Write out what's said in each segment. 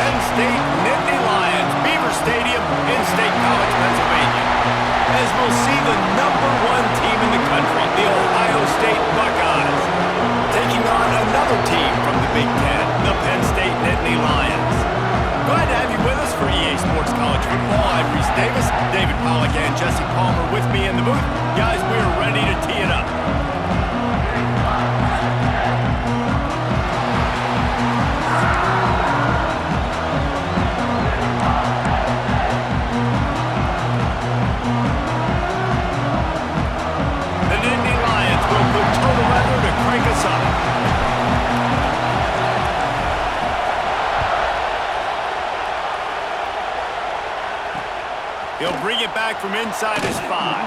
Penn State Nittany Lions, Beaver Stadium in State College, Pennsylvania, as we'll see the #1 team in the country, the Ohio State Buckeyes, taking on another team from the Big Ten, the Penn State Nittany Lions. Glad to have you with us for EA Sports College Football. I'm Reese Davis, David Pollack, and Jesse Palmer with me in the booth. Guys, we are ready to tee it up. The Nittany Lions will put total weather to crank us up. He'll bring it back from inside his 5.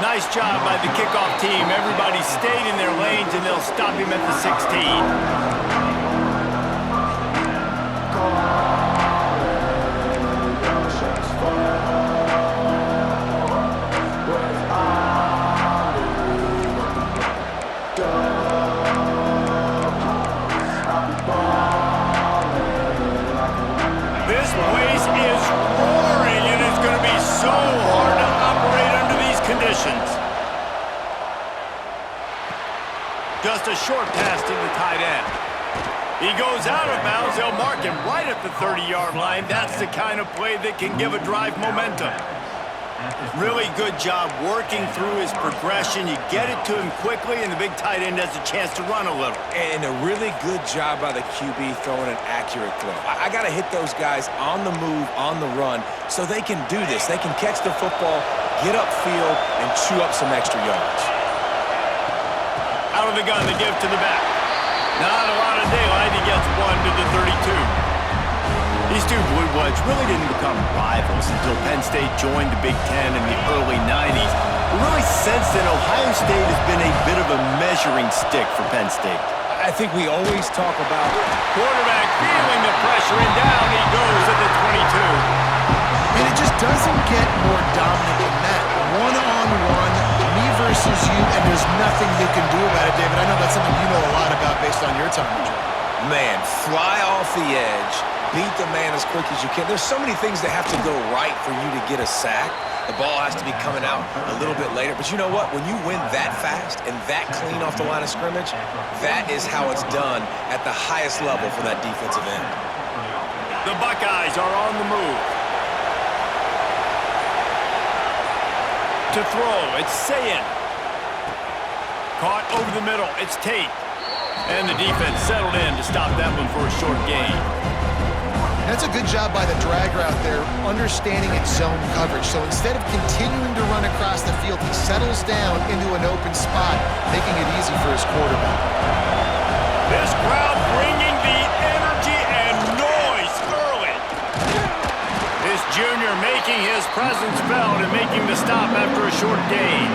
Nice job by the kickoff team. Everybody stayed in their lanes, and they'll stop him at the 16. This place is roaring, and it's going to be so hard to operate under these conditions. Just a short pass to the tight end. He goes out of bounds. They'll mark him right at the 30-yard line. That's the kind of play that can give a drive momentum. Really good job working through his progression. You get it to him quickly, and the big tight end has a chance to run a little. And a really good job by the QB throwing an accurate throw. I got to hit those guys on the move, on the run, so they can do this. They can catch the football, get upfield, and chew up some extra yards. Out of the gun, the give to the back. Not a lot of daylight. He gets one to the 32. These two Blue Bloods really didn't become rivals until Penn State joined the Big Ten in the early 90s. We really sense that Ohio State has been a bit of a measuring stick for Penn State. I think we always talk about Quarterback feeling the pressure, and down he goes at the 22. And it just doesn't get more dominant than that. One-on-one, me versus you, and there's nothing you can do about it, David. I know that's something you know a lot about based on your time. man, fly off the edge, beat the man as quick as you can. There's so many things that have to go right for you to get a sack. The ball has to be coming out a little bit later. But you know what? When you win that fast and that clean off the line of scrimmage, that is how it's done at the highest level for that defensive end. The Buckeyes are on the move. To throw, it's Sayin. Caught over the middle, it's Tate. And the defense settled in to stop that one for a short gain. That's a good job by the drag route there, understanding its zone coverage. So instead of continuing to run across the field, he settles down into an open spot, making it easy for his quarterback. This crowd bringing the energy and noise early. This junior making his presence felt and making the stop after a short gain.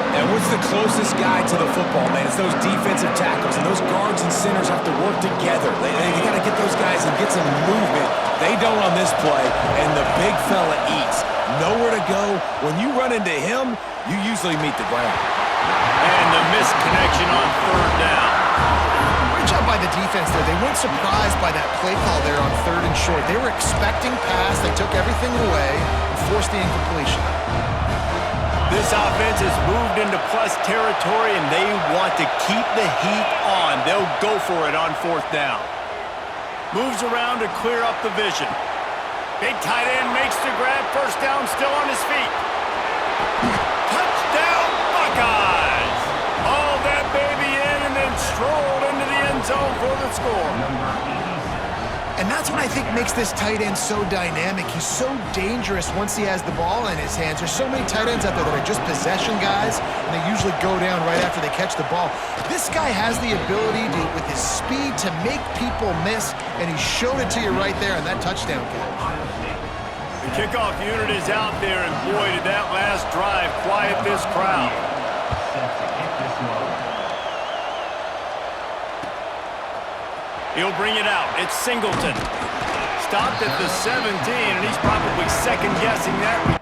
And what's the closest guy to the football, man? It's those defensive tackles, and those guards and centers have to work together. They got to get those guys and get some movement. They don't on this play, and the big fella eats. Nowhere to go. When you run into him, you usually meet the ground. And the missed connection on third down. Great job by the defense there. They weren't surprised by that play call there on 3rd and short. They were expecting pass. They took everything away and forced the incompletion. This offense has moved into plus territory, and they want to keep the heat on. They'll go for it on 4th down. Moves around to clear up the vision. Big tight end makes the grab. 1st down, still on his feet. Touchdown, Buckeyes! Hauled that baby in and then strolled into the end zone for the score. And that's what I think makes this tight end so dynamic. He's so dangerous once he has the ball in his hands. There's so many tight ends out there that are just possession guys, and they usually go down right after they catch the ball. This guy has the ability to, with his speed, to make people miss, and he showed it to you right there in that touchdown catch. The kickoff unit is out there, and boy, did that last drive quiet this crowd. He'll bring it out. It's Singleton. Stopped at the 17, and he's probably second-guessing that.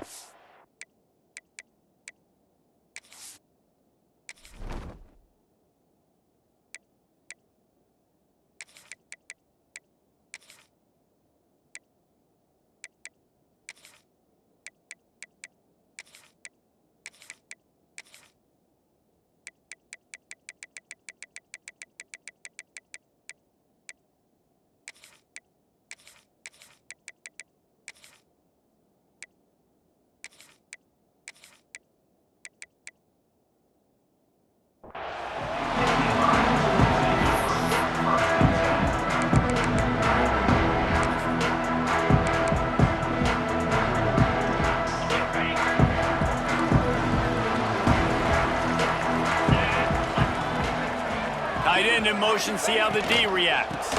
motion, see how the D reacts.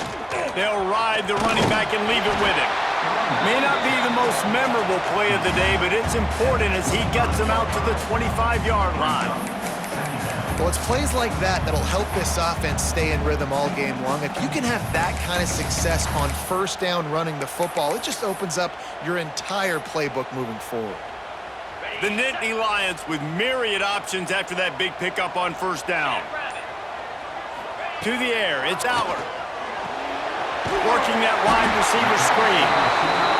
They'll ride the running back and leave it with him. May not be the most memorable play of the day, but it's important as he gets them out to the 25-yard line. Well, it's plays like that that'll help this offense stay in rhythm all game long. If you can have that kind of success on first down running the football, it just opens up your entire playbook moving forward. The Nittany Lions with myriad options after that big pickup on first down. To the air, it's Aller. Working that wide receiver screen.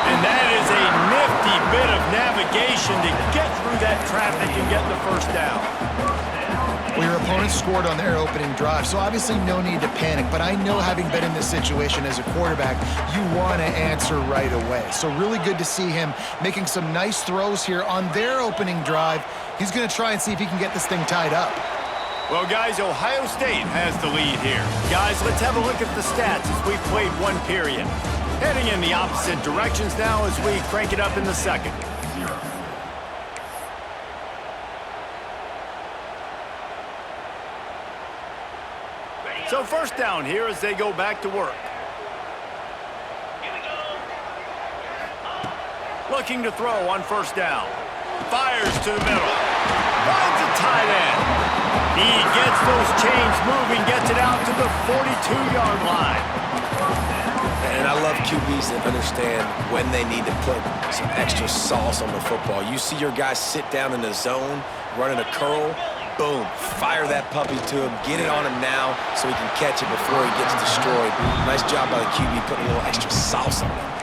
And that is a nifty bit of navigation to get through that traffic and get the first down. Well, your opponent scored on their opening drive, so obviously no need to panic. But I know, having been in this situation as a quarterback, you want to answer right away. So really good to see him making some nice throws here on their opening drive. He's going to try and see if he can get this thing tied up. Well, guys, Ohio State has the lead here. Guys, let's have a look at the stats as we've played one period. Heading in the opposite directions now as we crank it up in the second. So first down here as they go back to work. Looking to throw on first down. Fires to the middle. Finds a tight end. He gets those chains moving, gets it out to the 42-yard line. And I love QBs that understand when they need to put some extra sauce on the football. You see your guys sit down in the zone, running a curl, boom, fire that puppy to him, get it on him now so he can catch it before he gets destroyed. Nice job by the QB putting a little extra sauce on it.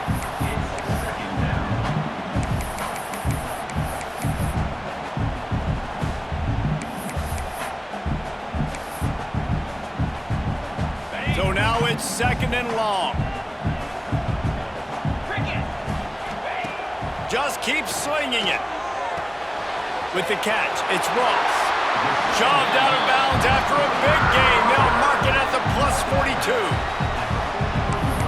So now it's second and long. Just keeps slinging it. With the catch, it's Ross. Shoved out of bounds after a big gain. They'll mark it at the +42.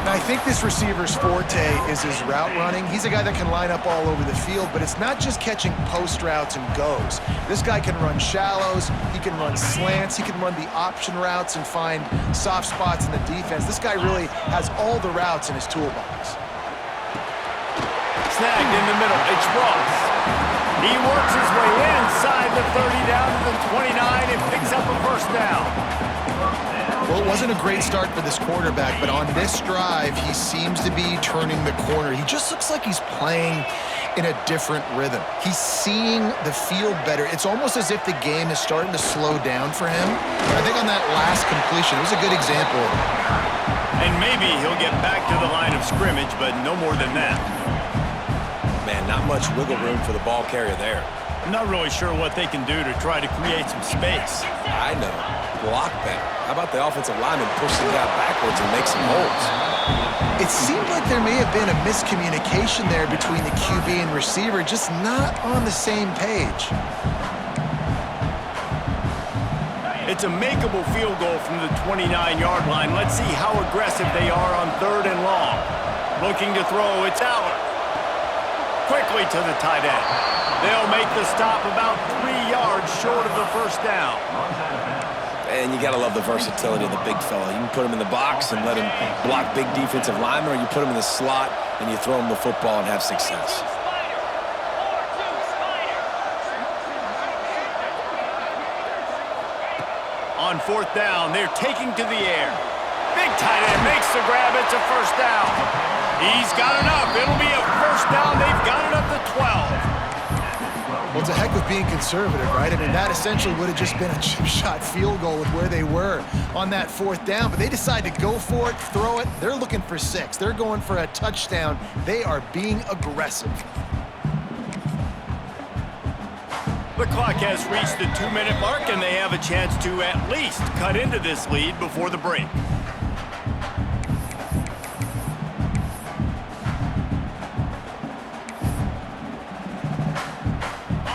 Now, I think this receiver's forte is his route running. He's a guy that can line up all over the field, but it's not just catching post routes and goes. This guy can run shallows, he can run slants, he can run the option routes and find soft spots in the defense. This guy really has all the routes in his toolbox. Snagged in the middle, it's Ross. He works his way inside the 30 down to the 29 and picks up a first down. Well, it wasn't a great start for this quarterback, but on this drive, he seems to be turning the corner. He just looks like he's playing in a different rhythm. He's seeing the field better. It's almost as if the game is starting to slow down for him. I think on that last completion, it was a good example of it. And maybe he'll get back to the line of scrimmage, but no more than that. Man, not much wiggle room for the ball carrier there. I'm not really sure what they can do to try to create some space. I know. Block better. How about the offensive lineman push the guy backwards and make some holes? It seemed like there may have been a miscommunication there between the QB and receiver, just not on the same page. It's a makeable field goal from the 29-yard line. Let's see how aggressive they are on third and long. Looking to throw, it's Aller. Quickly to the tight end. They'll make the stop about 3 yards short of the first down. And you got to love the versatility of the big fella. You can put him in the box and let him block big defensive linemen, or you put him in the slot and you throw him the football and have success. On fourth down, they're taking to the air. Big tight end makes the grab. It's a first down. He's got enough. It'll be a first down. They've got it up to 12. Well, it's a heck of being conservative, right? I mean, that essentially would have just been a chip shot field goal with where they were on that fourth down, but they decide to go for it, throw it. They're looking for 6. They're going for a touchdown. They are being aggressive. The clock has reached the 2-minute mark, and they have a chance to at least cut into this lead before the break.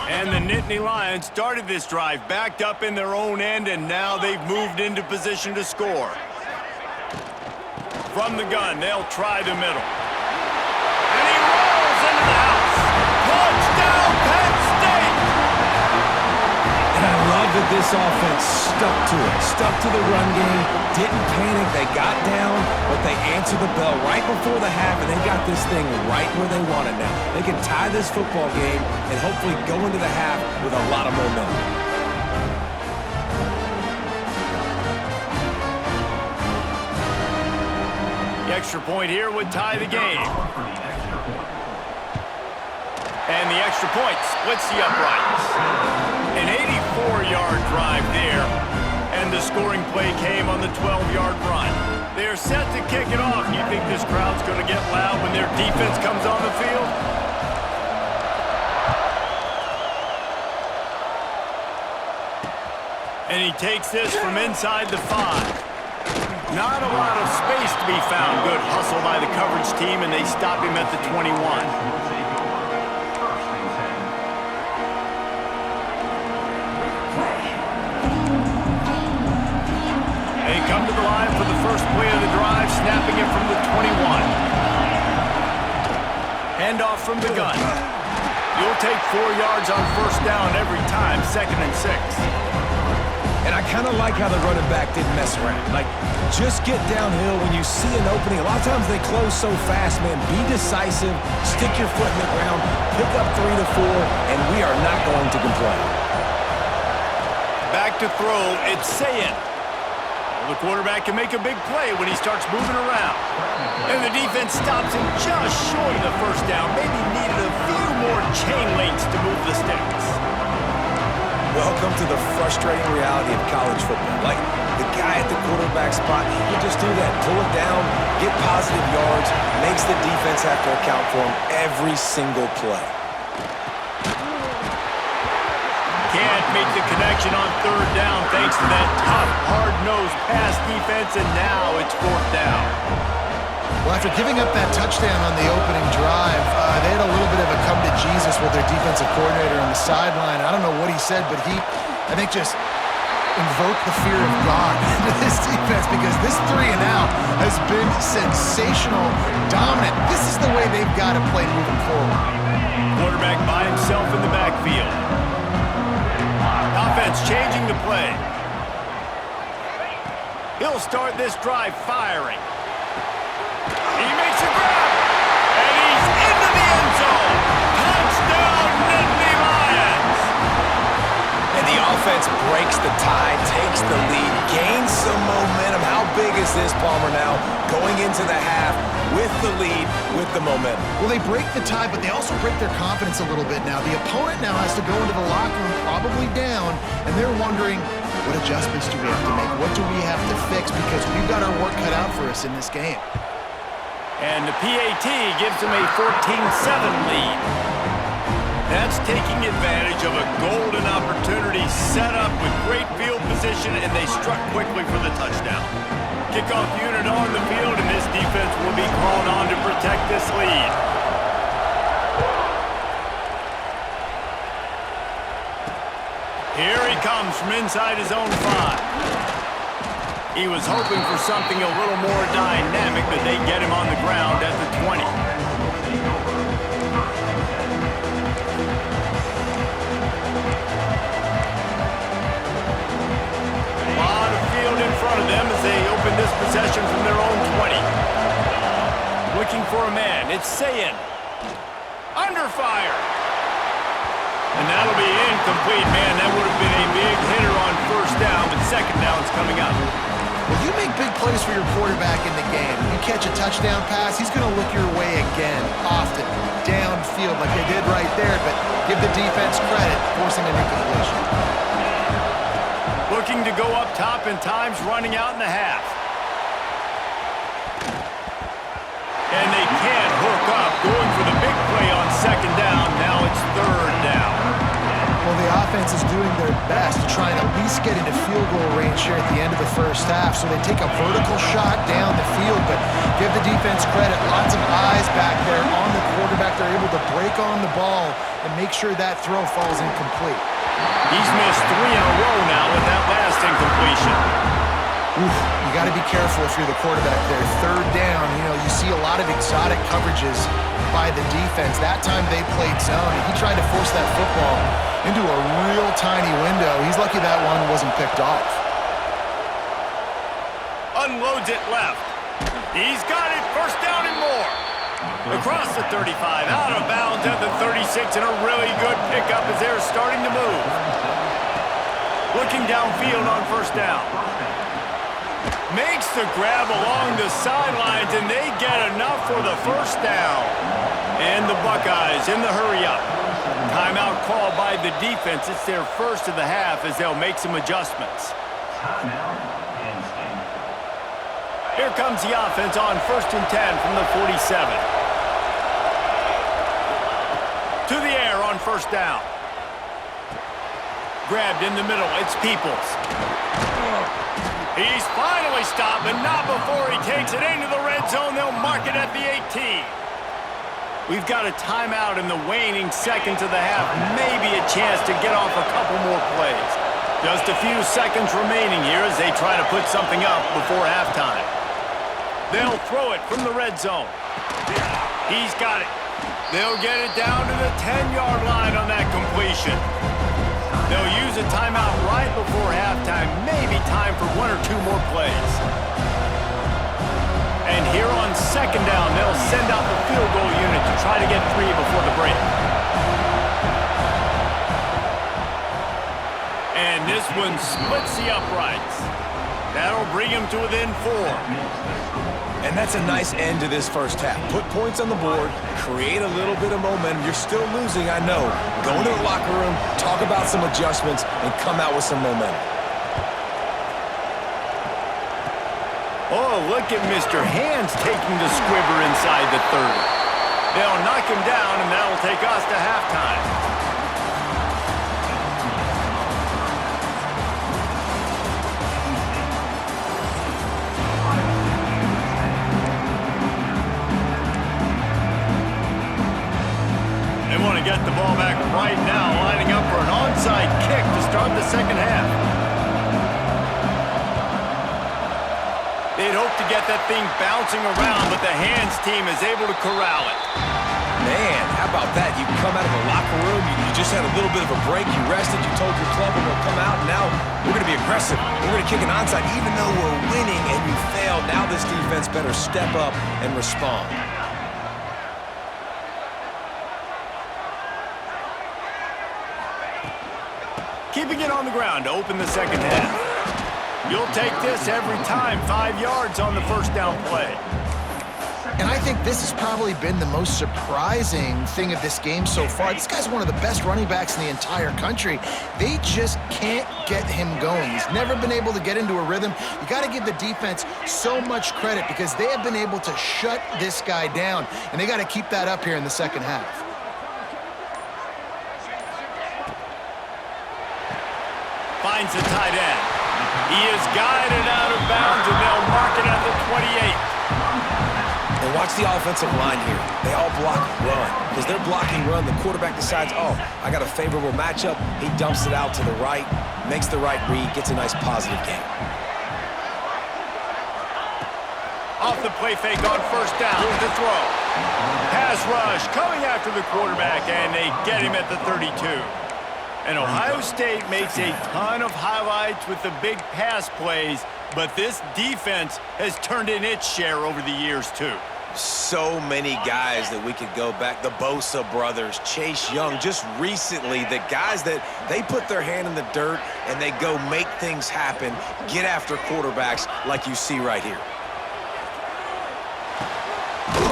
And the Nittany Lions started this drive backed up in their own end, and now they've moved into position to score. From the gun, they'll try the middle. And he rolls into the house. Touchdown, Penn State! And I love that this offense stuck to it, stuck to the run game, didn't panic. They got down, but they answered the bell right before the half, and they got this thing right where they want it now. They can tie this football game and hopefully go into the half with a lot of momentum. The extra point here would tie the game. And the extra point splits the uprights. An 84-yard drive there, and the scoring play came on the 12-yard run. They're set to kick it off. You think this crowd's going to get loud when their defense comes on the field? And he takes this from inside the 5. Not a lot of space to be found. Good hustle by the coverage team, and they stop him at the 21. They come to the line for the first play of the drive, snapping it from the 21. Handoff from the gun. You'll take 4 yards on first down every time, 2nd and 6. And I kind of like how the running back didn't mess around. Like, just get downhill when you see an opening. A lot of times they close so fast, man. Be decisive, stick your foot in the ground, pick up 3 to 4, and we are not going to complain. Back to throw, it's St. The quarterback can make a big play when he starts moving around. And the defense stops him just short of the first down. Maybe needed a few more chain links to move the sticks. Welcome to the frustrating reality of college football. Like, the guy at the quarterback spot, he can just do that. Pull it down, get positive yards, makes the defense have to account for him every single play. Can't make the connection on third down thanks to that tough, hard-nosed pass defense, and now it's 4th down. Well, after giving up that touchdown on the opening drive, they had a little bit of a come to Jesus with their defensive coordinator on the sideline. I don't know what he said, but he, I think, just invoked the fear of God into this defense, because this 3 and out has been sensational, dominant. This is the way they've got to play moving forward. Quarterback by himself in the backfield. Offense changing the play. He'll start this drive firing. He makes a grab, and he's into the end zone. Touchdown, Nittany Lions! And the offense breaks the tie, takes the lead, gains some momentum. How big is this, Palmer, now? Going into the half with the lead, with the momentum. Well, they break the tie, but they also break their confidence a little bit now. The opponent now has to go into the locker room probably down, and they're wondering, what adjustments do we have to make? What do we have to fix? Because we've got our work cut out for us in this game. And the PAT gives them a 14-7 lead. That's taking advantage of a golden opportunity set up with great field position, and they struck quickly for the touchdown. Kickoff unit on the field, and this defense will be called on to protect this lead. Here he comes from inside his own 5. He was hoping for something a little more dynamic, but they get him on the ground at the 20. A lot of field in front of them as they open this possession from their own 20. Looking for a man, it's St. Under fire. And that'll be incomplete, man. That would have been a big hitter on first down, but second down's coming up. Well, you make big plays for your quarterback in the game. You catch a touchdown pass, he's going to look your way again, often, downfield like they did right there, but give the defense credit, forcing an incompletion. Looking to go up top, and time's running out in the half. And they can't hook up, going for the big play on second down. Now it's third down. Well, the offense is doing their best to try and at least get into field goal range here at the end of the first half. So they take a vertical shot down the field, but give the defense credit. Lots of eyes back there on the quarterback. They're able to break on the ball and make sure that throw falls incomplete. He's missed 3 in a row now with that last incompletion. Oof, you got to be careful if you're the quarterback there. Third down, you see a lot of exotic coverages by the defense. That time they played zone, and he tried to force that football into a real tiny window. He's lucky that one wasn't picked off. Unloads it left. He's got it. First down and more. Across the 35, out of bounds at the 36, and a really good pickup as they're starting to move. Looking downfield on first down. Makes the grab along the sidelines, and they get enough for the first down. And the Buckeyes in the hurry-up. Timeout called by the defense. It's their first of the half as they'll make some adjustments. Here comes the offense on 1st and 10 from the 47. To the air on first down. Grabbed in the middle. It's Peoples. He's finally stopped, but not before he takes it into the red zone. They'll mark it at the 18. We've got a timeout in the waning seconds of the half. Maybe a chance to get off a couple more plays. Just a few seconds remaining here as they try to put something up before halftime. They'll throw it from the red zone. He's got it. They'll get it down to the 10-yard line on that completion. They'll use a timeout right before halftime. Maybe time for one or two more plays. And here on second down, they'll send out the field goal unit to try to get 3 before the break. And this one splits the uprights. That'll bring him to within 4. And that's a nice end to this first half. Put points on the board, create a little bit of momentum. You're still losing, I know. Go into the locker room, talk about some adjustments, and come out with some momentum. Oh, look at Mr. Hands taking the squibber inside the 30. They'll knock him down, and that'll take us to halftime. They want to get the ball back right now, lining up for an onside kick to start the second half. They'd hope to get that thing bouncing around, but the Hands team is able to corral it. Man, how about that? You come out of the locker room, you just had a little bit of a break, you rested, you told your club we're going to come out, and now we're going to be aggressive. We're going to kick an onside even though we're winning and you failed. Now this defense better step up and respond. Keeping it on the ground to open the second half. You'll take this every time. 5 yards on the first down play. And I think this has probably been the most surprising thing of this game so far. This guy's one of the best running backs in the entire country. They just can't get him going. He's never been able to get into a rhythm. You got to give the defense so much credit because they have been able to shut this guy down, and they got to keep that up here in the second half. Finds the tight end. He is guided out of bounds, and they'll mark it at the 28. And watch the offensive line here. They all block run. Because they're blocking run, the quarterback decides, oh, I got a favorable matchup. He dumps it out to the right, makes the right read, gets a nice positive gain. Off the play fake on first down to throw. Pass rush coming after the quarterback, and they get him at the 32. And Ohio State makes a ton of highlights with the big pass plays, but this defense has turned in its share over the years, too. So many guys that we could go back. The Bosa brothers, Chase Young, just recently, the guys that they put their hand in the dirt and they go make things happen, get after quarterbacks like you see right here.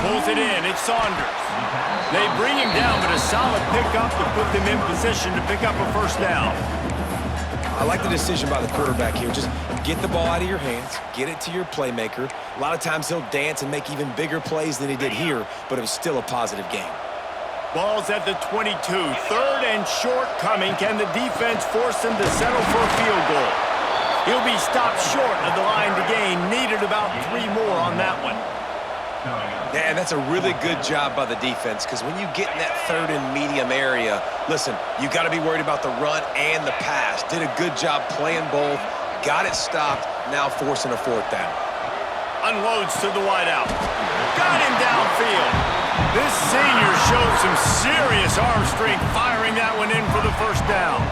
Pulls it in. It's Saunders. They bring him down, but a solid pickup to put them in position to pick up a first down. I like the decision by the quarterback here. Just get the ball out of your hands, get it to your playmaker. A lot of times he'll dance and make even bigger plays than he did here, but it was still a positive game. Ball's at the 22. Third and short coming. Can the defense force him to settle for a field goal? He'll be stopped short of the line to gain. Needed about 3 more on that one. Yeah, and that's a really good job by the defense because when you get in that third and medium area, listen, you got to be worried about the run and the pass. Did a good job playing both, got it stopped, now forcing a fourth down. Unloads to the wideout. Got him downfield. This senior shows some serious arm strength firing that one in for the first down.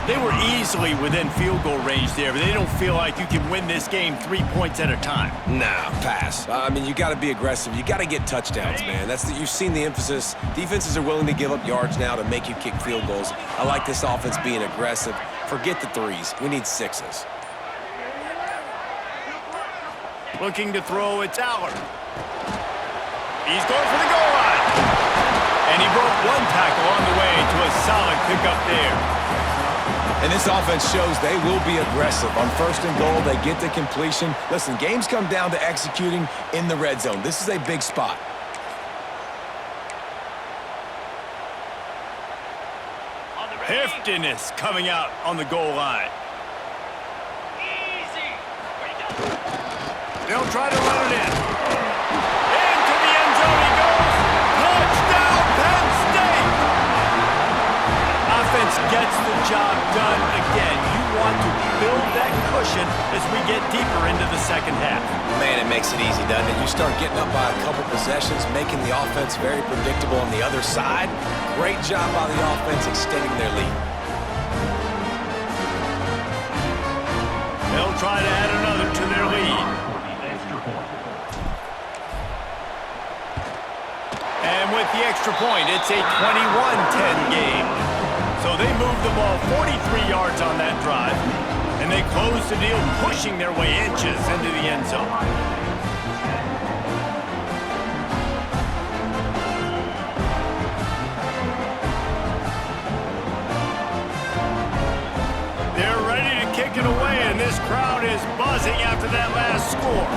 They were easily within field goal range there, but they don't feel like you can win this game 3 points at a time. Nah, pass. I mean, you got to be aggressive. You got to get touchdowns, man. You've seen the emphasis. Defenses are willing to give up yards now to make you kick field goals. I like this offense being aggressive. Forget the threes. We need sixes. Looking to throw, it's Aller. He's going for the goal line. And he broke one tackle on the way to a solid pickup there. And this offense shows they will be aggressive. On first and goal, they get the completion. Listen, games come down to executing in the red zone. This is a big spot. Heftiness coming out on the goal line. They'll try to run it in. Into the end zone he goes. Touchdown, Penn State! Offense gets the job done again. You want to build that cushion as we get deeper into the second half. Man, it makes it easy, doesn't it? You start getting up by a couple possessions, making the offense very predictable on the other side. Great job by the offense extending their lead. They'll try to add another to their lead. And with the extra point, it's a 21-10 game. So they moved the ball 43 yards on that drive, and they closed the deal, pushing their way inches into the end zone. They're ready to kick it away, and this crowd is buzzing after that last score.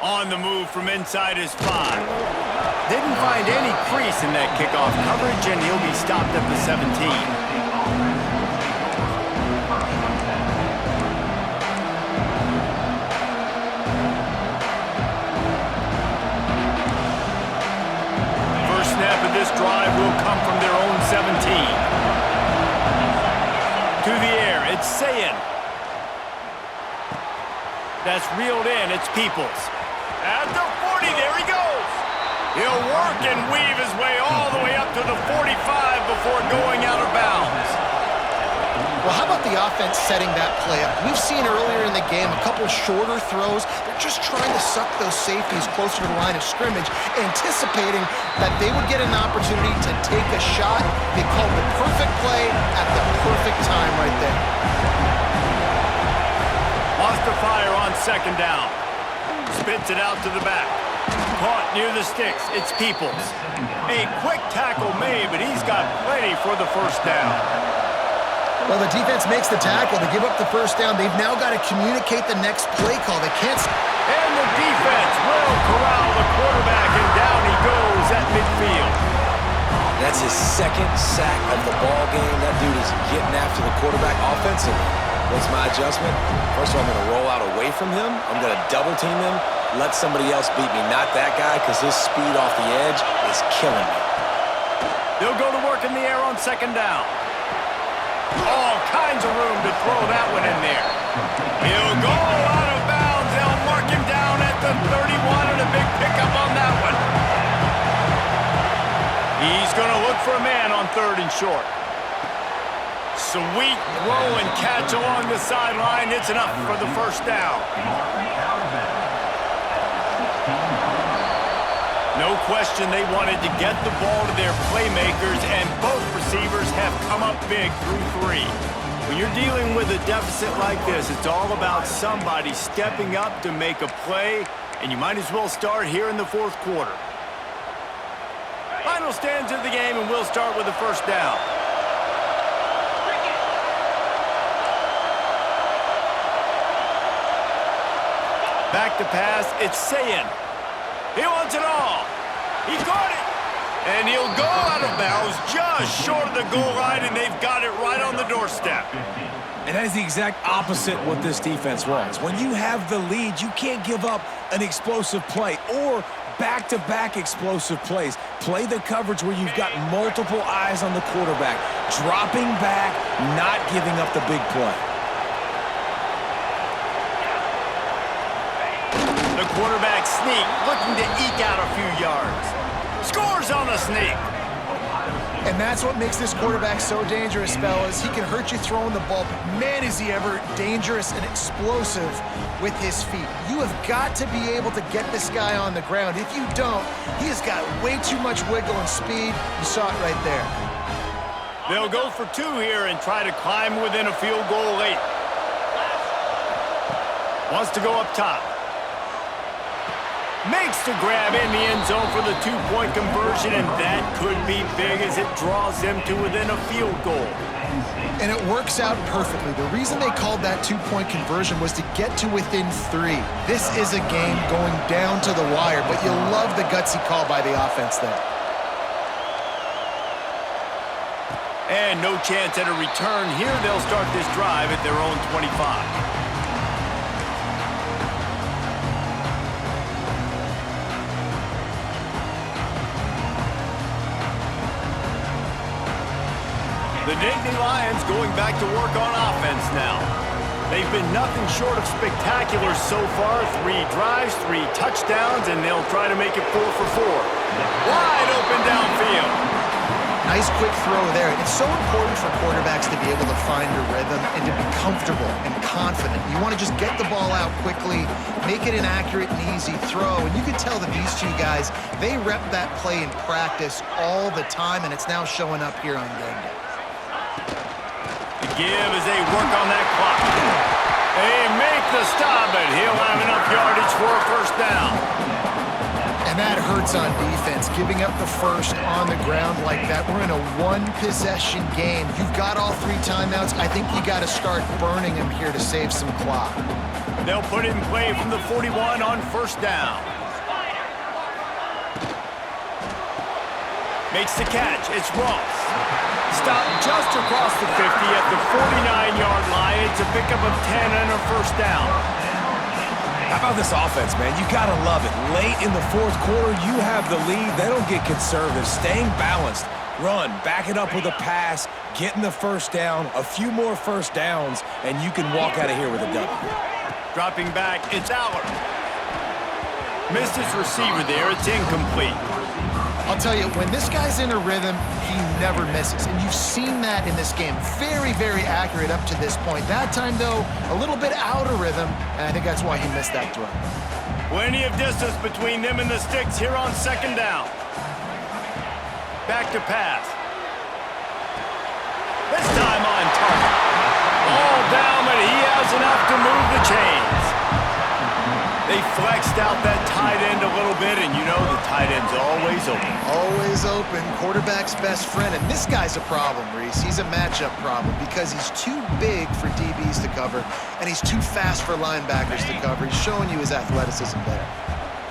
On the move from inside his 5. Didn't find any crease in that kickoff coverage, and he'll be stopped at the 17. First snap of this drive will come from their own 17. To the air, it's Sayin. That's reeled in, it's Peoples. At the 40, there he goes. He'll work and weave his way all the way up to the 45 before going out of bounds. Well, how about the offense setting that play up? We've seen earlier in the game a couple shorter throws. They're just trying to suck those safeties closer to the line of scrimmage, anticipating that they would get an opportunity to take a shot. They called the perfect play at the perfect time right there. Lost the fire on second down. Spits it out to the back. Caught near the sticks. It's Peoples. A quick tackle made, but he's got plenty for the first down. Well, the defense makes the tackle. They give up the first down. They've now got to communicate the next play call. They can't... And the defense will corral the quarterback, and down he goes at midfield. That's his second sack of the ball game. That dude is getting after the quarterback offensively. What's my adjustment? First of all, I'm going to roll out away from him. I'm going to double team him, let somebody else beat me, not that guy, because his speed off the edge is killing me. They'll go to work in the air on second down. All kinds of room to throw that one in there. He'll go out of bounds. They'll mark him down at the 31 and a big pickup on that one. He's going to look for a man on third and short. Sweet throw and catch along the sideline. It's enough for the first down. No question they wanted to get the ball to their playmakers, and both receivers have come up big through 3. When you're dealing with a deficit like this, it's all about somebody stepping up to make a play, and you might as well start here in the fourth quarter. Final stands of the game, and we'll start with the first down. Back to pass, it's Sayin. He wants it all. He caught it. And he'll go out of bounds just short of the goal line, and they've got it right on the doorstep. And that is the exact opposite what this defense wants. When you have the lead, you can't give up an explosive play or back-to-back explosive plays. Play the coverage where you've got multiple eyes on the quarterback, dropping back, not giving up the big play. The quarterback sneak, looking to eke out a few yards. Scores on the sneak. And that's what makes this quarterback so dangerous, fellas. He can hurt you throwing the ball, but man, is he ever dangerous and explosive with his feet. You have got to be able to get this guy on the ground. If you don't, he has got way too much wiggle and speed. You saw it right there. They'll go for 2 here and try to climb within a field goal late. Wants to go up top. Makes the grab in the end zone for the 2-point conversion, and that could be big as it draws them to within a field goal. And it works out perfectly. The reason they called that 2-point conversion was to get to within 3. This is a game going down to the wire, but you love the gutsy call by the offense there. And no chance at a return here. They'll start this drive at their own 25. The Nittany Lions going back to work on offense now. They've been nothing short of spectacular so far. 3 drives, 3 touchdowns, and they'll try to make it 4 for 4. Wide open downfield. Nice quick throw there. It's so important for quarterbacks to be able to find a rhythm and to be comfortable and confident. You want to just get the ball out quickly, make it an accurate and easy throw. And you can tell that these 2 guys, they rep that play in practice all the time, and it's now showing up here on game day. Give as they work on that clock. They make the stop, but he'll have enough yardage for a first down. And that hurts on defense, giving up the first on the ground like that. We're in a 1-possession game. You've got all 3 timeouts. I think you got to start burning them here to save some clock. They'll put it in play from the 41 on first down. Makes the catch. It's Ross. Stopped just across the 50 at the 49-yard line. It's a pickup of 10 and a first down. How about this offense, man? You got to love it. Late in the 4th quarter, you have the lead. They don't get conservative. Staying balanced. Run, back it up with a pass, getting the first down, a few more first downs, and you can walk out of here with a W. Dropping back, it's Aller. Missed his receiver there. It's incomplete. I'll tell you, when this guy's in a rhythm, he never misses. And you've seen that in this game. Very, very accurate up to this point. That time, though, a little bit out of rhythm, and I think that's why he missed that throw. Plenty of distance between them and the sticks here on second down. Back to pass. This time on target. All down, but he has enough to move the chains. They flexed out that tight end a little bit, and you know the tight end's always open. Always open. Quarterback's best friend. And this guy's a problem, Reese. He's a matchup problem because he's too big for DBs to cover, and he's too fast for linebackers to cover. He's showing you his athleticism there.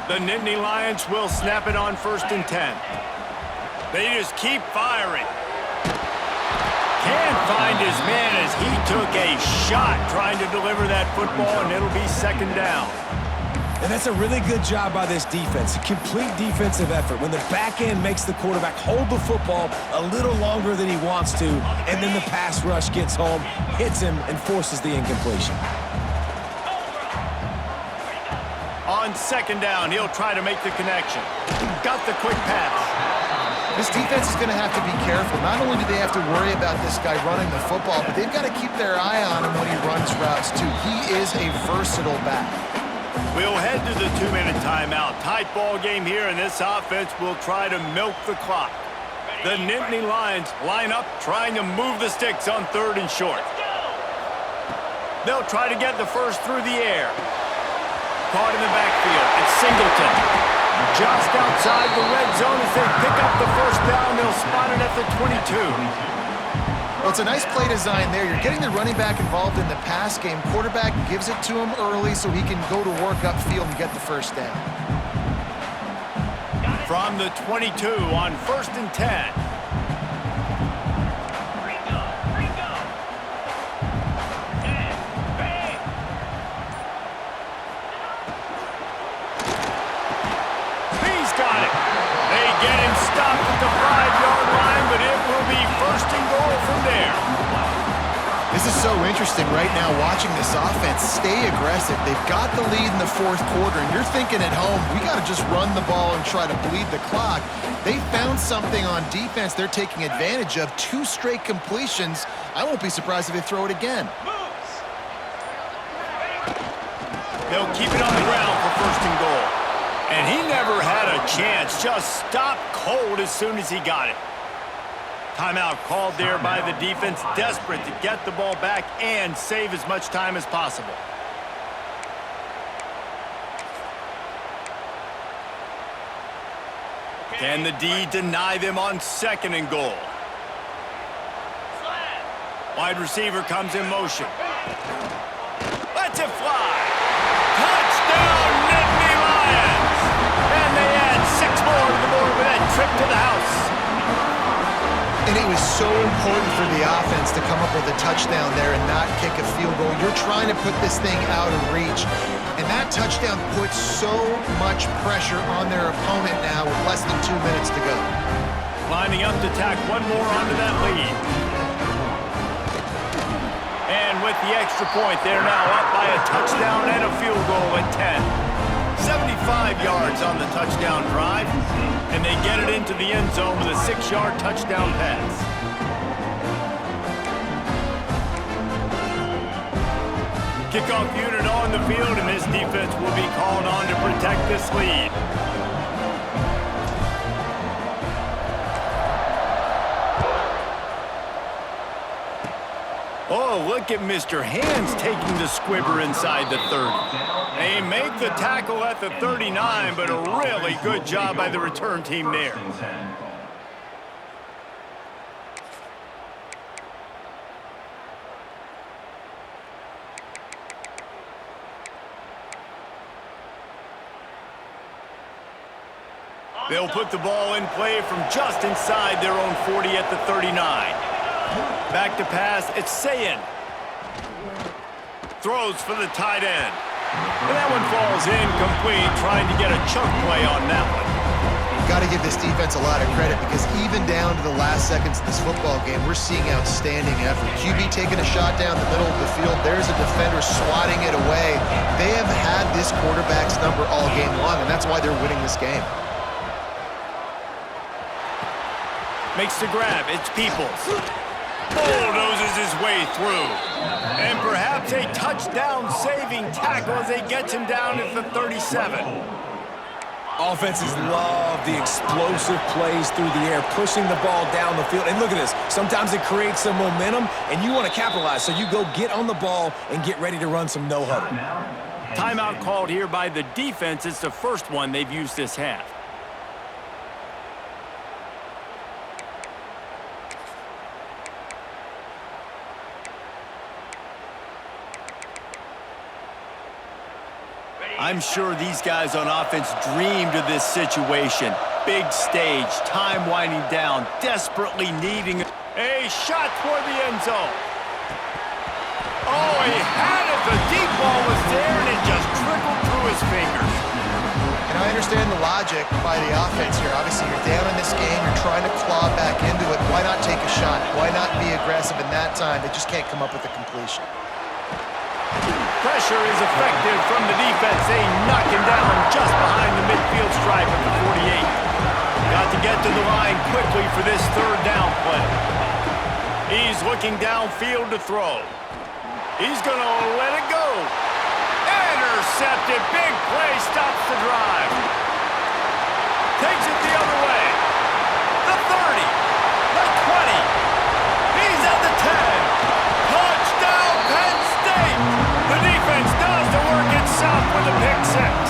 The Nittany Lions will snap it on 1st and 10. They just keep firing. Can't find his man as he took a shot trying to deliver that football, and it'll be second down. And that's a really good job by this defense. A complete defensive effort. When the back end makes the quarterback hold the football a little longer than he wants to, and then the pass rush gets home, hits him, and forces the incompletion. On second down, he'll try to make the connection. Got the quick pass. This defense is going to have to be careful. Not only do they have to worry about this guy running the football, but they've got to keep their eye on him when he runs routes, too. He is a versatile back. We'll head to the 2-minute timeout. Tight ball game here, and this offense will try to milk the clock. The Nittany Lions line up, trying to move the sticks on 3rd and short. They'll try to get the first through the air. Caught in the backfield. It's Singleton. Just outside the red zone as they pick up the first down. They'll spot it at the 22. Well, it's a nice play design there. You're getting the running back involved in the pass game. Quarterback gives it to him early so he can go to work upfield and get the first down. From the 22 on 1st and 10. He's got it. They get him stopped at the 5-yard line, but it will be 1st and goal from there. This is so interesting right now watching this offense stay aggressive. They've got the lead in the fourth quarter, and you're thinking at home, we got to just run the ball and try to bleed the clock. They found something on defense they're taking advantage of. 2 straight completions. I won't be surprised if they throw it again. They'll keep it on the ground for first and goal. And he never had a chance. Just stopped cold as soon as he got it. Timeout called there by the defense, desperate to get the ball back and save as much time as possible. Can the D deny them on second and goal? Wide receiver comes in motion. Lets it fly. Touchdown, Nittany Lions! And they add 6 more to the board with that trip to the house. And it was so important for the offense to come up with a touchdown there and not kick a field goal. You're trying to put this thing out of reach. And that touchdown puts so much pressure on their opponent now with less than 2 minutes to go. Lining up to tack one more onto that lead. And with the extra point, they're now up by a touchdown and a field goal at 10. 75 yards on the touchdown drive, and they get it into the end zone with a 6-yard touchdown pass. Kickoff unit on the field, and this defense will be called on to protect this lead. Oh, look at Mr. Hands taking the squibber inside the 30. They make the tackle at the 39, but a really good job by the return team there. They'll put the ball in play from just inside their own 40 at the 39. Back to pass, it's Sayin. Throws for the tight end. And that one falls incomplete, trying to get a chunk play on that one. Got to give this defense a lot of credit because even down to the last seconds of this football game, we're seeing outstanding effort. QB taking a shot down the middle of the field. There's a defender swatting it away. They have had this quarterback's number all game long, and that's why they're winning this game. Makes the grab, it's Peoples. Bulldozes his way through. And perhaps a touchdown-saving tackle as they get him down at the 37. Offenses love the explosive plays through the air, pushing the ball down the field. And look at this. Sometimes it creates some momentum, and you want to capitalize. So you go get on the ball and get ready to run some no-huddle. Timeout called here by the defense. It's the first one they've used this half. I'm sure these guys on offense dreamed of this situation. Big stage, time winding down, desperately needing a shot toward the end zone. Oh, he had it. The deep ball was there, and it just trickled through his fingers. And I understand the logic by the offense here. Obviously, you're down in this game. You're trying to claw back into it. Why not take a shot? Why not be aggressive in that time? They just can't come up with a completion. Pressure is effective from the defense. They knock him down just behind the midfield stripe at the 48. Got to get to the line quickly for this third down play. He's looking downfield to throw. He's going to let it go. Intercepted. Big play stops the drive. Takes it the other way. The 30. The 20. He's at the 10. Touchdown, Penn State! The defense does the work itself with a pick six.